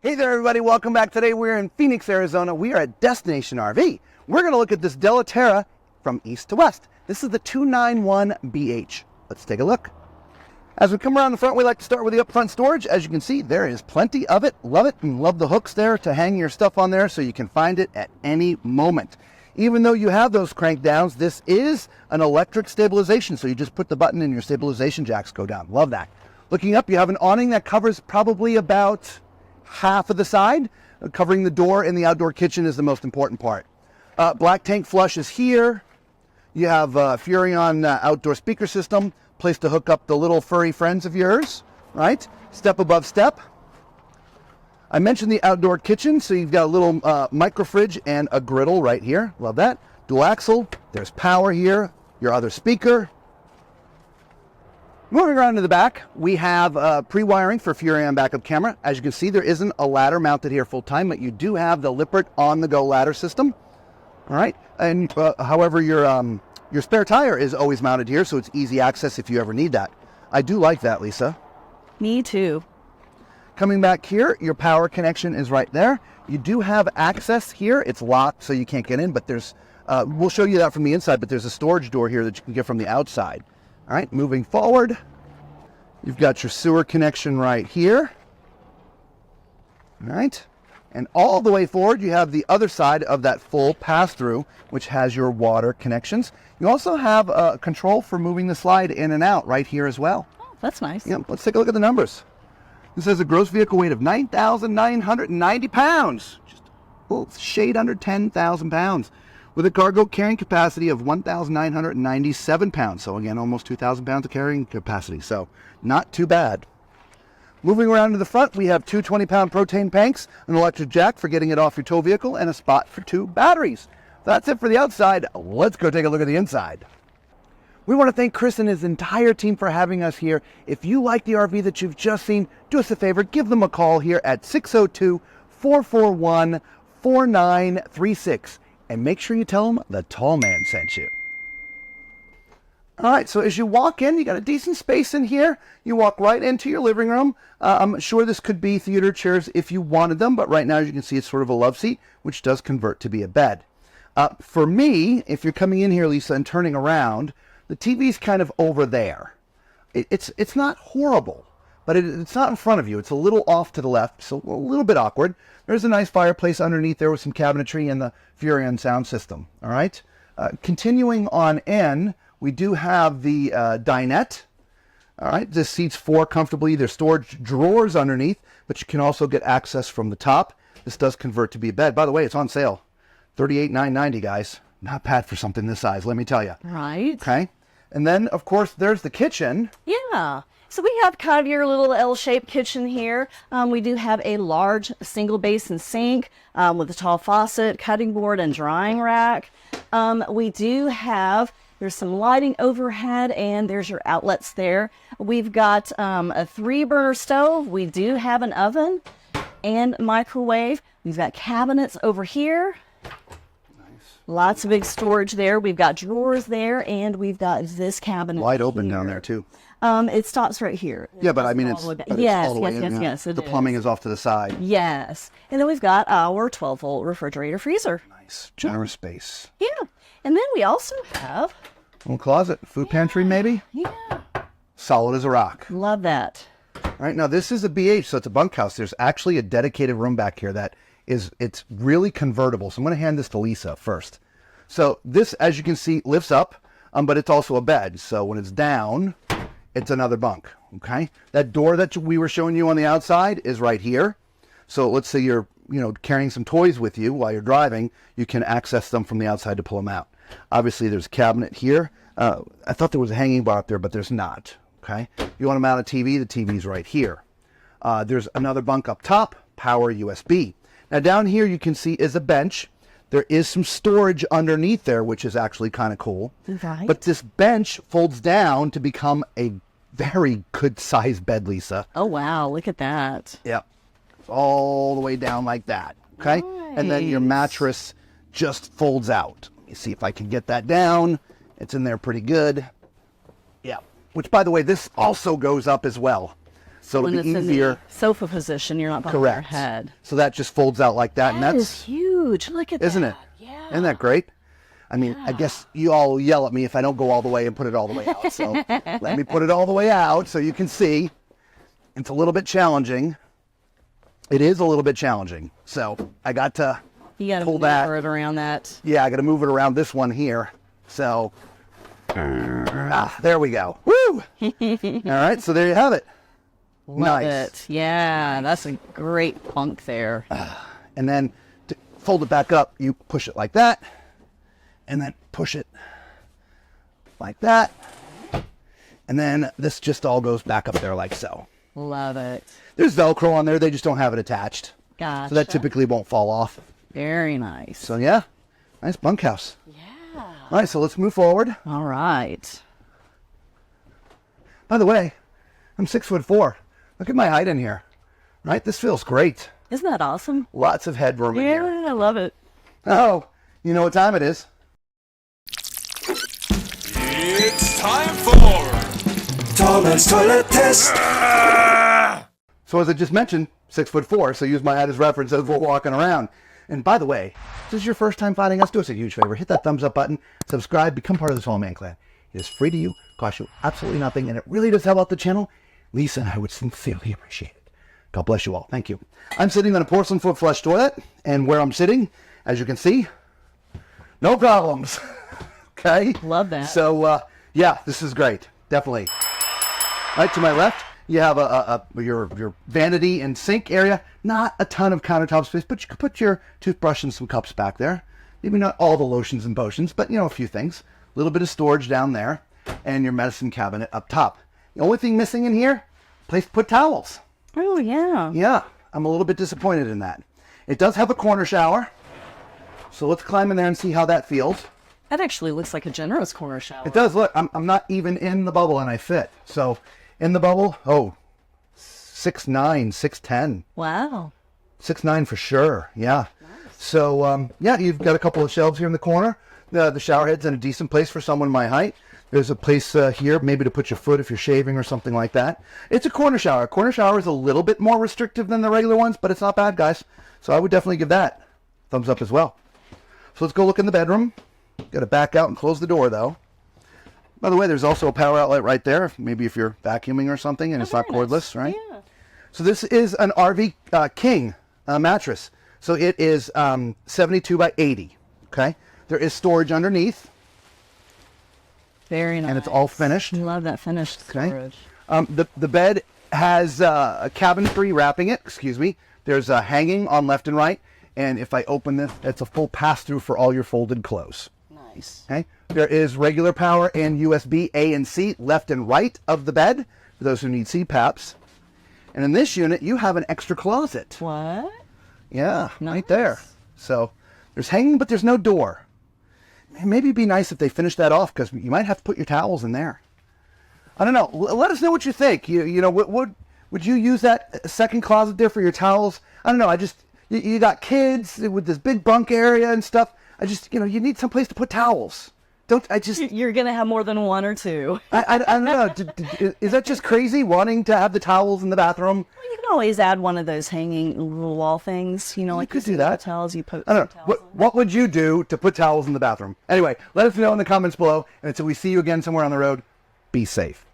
Hey there, everybody. Welcome back. Today we're in Phoenix, Arizona. We are at Destination RV. We're going to look at this Della Terra from east to west. This is the 291BH. Let's take a look. As we come around the front, we like to start with the up front storage. As you can see, there is plenty of it. Love it, and love the hooks there to hang your stuff on there so you can find it at any moment. Even though you have those crank downs, this is an electric stabilization, so you just put the button and your stabilization jacks go down. Love that. Looking up, you have an awning that covers probably about half of the side. Covering the door in the outdoor kitchen is the most important part. Black tank flush is here. You have Furrion outdoor speaker system, place to hook up the little furry friends of yours, right? Step above step. I mentioned the outdoor kitchen, so you've got a little micro fridge and a griddle right here. Love that. Dual axle. There's power here. Your other speaker. Moving around to the back, we have pre-wiring for Furrion backup camera. As you can see, there isn't a ladder mounted here full time, but you do have the Lippert on-the-go ladder system. All right, and however, your spare tire is always mounted here, so it's easy access if you ever need that. I do like that, Lisa. Me too. Coming back here, your power connection is right there. You do have access here. It's locked, so you can't get in, but there's, we'll show you that from the inside, but there's a storage door here that you can get from the outside. All right, moving forward, you've got your sewer connection right here. All right, and all the way forward, you have the other side of that full pass-through, which has your water connections. You also have a control for moving the slide in and out right here as well. Oh, that's nice. Yeah, let's take a look at the numbers. This has a gross vehicle weight of 9,990 pounds, just a shade under 10,000 pounds, with a cargo carrying capacity of 1,997 pounds. So again, almost 2,000 pounds of carrying capacity. So not too bad. Moving around to the front, we have two 20-pound propane tanks, an electric jack for getting it off your tow vehicle, and a spot for two batteries. That's it for the outside. Let's go take a look at the inside. We want to thank Chris and his entire team for having us here. If you like the RV that you've just seen, do us a favor, give them a call here at 602-441-4936. And make sure you tell them the tall man sent you. All right, so as you walk in, you got a decent space in here. You walk right into your living room. I'm sure this could be theater chairs if you wanted them, but right now, as you can see, it's sort of a love seat, which does convert to be a bed. For me, if you're coming in here, Lisa, and turning around, the TV's kind of over there. It's not horrible, but it's not in front of you. It's a little off to the left, so a little bit awkward. There's a nice fireplace underneath there with some cabinetry and the Furrion sound system. All right. Continuing on in, we do have the dinette. All right. This seats four comfortably. There's storage drawers underneath, but you can also get access from the top. This does convert to be a bed. By the way, it's on sale. $38,990, guys. Not bad for something this size, let me tell you. Right. Okay. And then, of course, there's the kitchen. Yeah. So we have kind of your little L-shaped kitchen here. We do have a large single basin sink with a tall faucet, cutting board, and drying rack. We do have, there's some lighting overhead, and there's your outlets there. We've got a 3-burner stove. We do have an oven and microwave. We've got cabinets over here. Lots of big storage there. We've got drawers there, and we've got this cabinet Wide open here. down there, too. It stops right here. Yeah, but I mean, it's yes, all the way in. yes. The plumbing is off to the side. Yes. And then we've got our 12-volt refrigerator freezer. Nice. Generous space. Yeah. And then we also have A little closet. Food pantry, maybe? Yeah. Solid as a rock. Love that. All right, now this is a BH, so it's a bunkhouse. There's actually a dedicated room back here that it's really convertible. So I'm going to hand this to Lisa first. So this, as you can see, lifts up, but it's also a bed. So when it's down, it's another bunk, okay? That door that we were showing you on the outside is right here. So let's say you're, carrying some toys with you while you're driving, you can access them from the outside to pull them out. Obviously, there's a cabinet here. I thought there was a hanging bar up there, but there's not, okay? You want to mount a TV, the TV's right here. There's another bunk up top, power USB. Now down here you can see is a bench. There is some storage underneath there, which is actually kind of cool. Right. But this bench folds down to become a very good sized bed, Lisa. Oh, wow. Look at that. Yep. All the way down like that. Okay. Nice. And then your mattress just folds out. Let me see if I can get that down. It's in there pretty good. Yeah. Which, by the way, this also goes up as well. So When it'll be it's in easier. the sofa position, you're not bumping your Correct. head. So that just folds out like that, and That is that's, huge. Look at isn't that. it? Yeah. Isn't that great? I mean, I guess you all yell at me if I don't go all the way and put it all the way out. So let me put it all the way out so you can see. It's a little bit challenging. It is a little bit challenging. So I got to You got to pull move that. it around that. Yeah, I got to move it around this one here. So there we go. Woo! All right, so there you have it. Love Nice. it. Yeah, that's a great bunk there. And then to fold it back up, you push it like that, and then push it like that. And then this just all goes back up there like so. Love it. There's Velcro on there, they just don't have it attached. Gotcha. So that typically won't fall off. Very nice. So yeah, nice bunkhouse. Yeah. All right, so let's move forward. All right. By the way, I'm 6'4". Look at my height in here. Right, this feels great. Isn't that awesome? Lots of headroom in Yeah, here. I love it. Oh, you know what time it is? It's time for Thomas Toilet Test. So as I just mentioned, 6'4", so use my height as reference as we're walking around. And by the way, if this is your first time finding us, do us a huge favor. Hit that thumbs up button, subscribe, become part of the Tall Man Clan. It is free to you, costs you absolutely nothing, and it really does help out the channel. Lisa and I would sincerely appreciate it. God bless you all. Thank you. I'm sitting on a porcelain foot flush toilet, and where I'm sitting, as you can see, no problems. Okay? Love that. So, yeah, this is great. Definitely. Right to my left, you have your vanity and sink area. Not a ton of countertop space, but you could put your toothbrush and some cups back there. Maybe not all the lotions and potions, but, you know, a few things. A little bit of storage down there, and your medicine cabinet up top. The only thing missing in here, place to put towels. Oh, yeah. Yeah, I'm a little bit disappointed in that. It does have a corner shower, so let's climb in there and see how that feels. That actually looks like a generous corner shower. It does. Look, I'm not even in the bubble, and I fit. So, in the bubble, 6'9", 6'10". Wow. 6'9" for sure, yeah. Nice. So, yeah, you've got a couple of shelves here in the corner. The shower head's in a decent place for someone my height. There's a place here, maybe to put your foot if you're shaving or something like that. It's a corner shower. A corner shower is a little bit more restrictive than the regular ones, but it's not bad, guys. So I would definitely give that thumbs up as well. So let's go look in the bedroom. Got to back out and close the door, though. By the way, there's also a power outlet right there, maybe if you're vacuuming or something and it's not cordless, right? Yeah. So this is an RV King mattress. So it is 72 by 80, okay? There is storage underneath. Very nice. And it's all finished. Love that finished storage. The bed has a cabinetry wrapping it. Excuse me. There's a hanging on left and right. And if I open this, it's a full pass-through for all your folded clothes. Nice. Okay. There is regular power and USB A and C left and right of the bed for those who need CPAPs. And in this unit, you have an extra closet. What? Yeah, Nice. right there. So there's hanging, but there's no door. Maybe it'd be nice if they finished that off, because you might have to put your towels in there. I don't know. Let us know what you think. You know, would you use that second closet there for your towels? I don't know. You got kids with this big bunk area and stuff. You need some place to put towels. You're going to have more than one or two. I don't know. Is that just crazy, wanting to have the towels in the bathroom? Well, you can always add one of those hanging little wall things, you know, like could do that. towels. You put I don't some know. towels in. What would you do to put towels in the bathroom? Anyway, let us know in the comments below. And until we see you again somewhere on the road, be safe.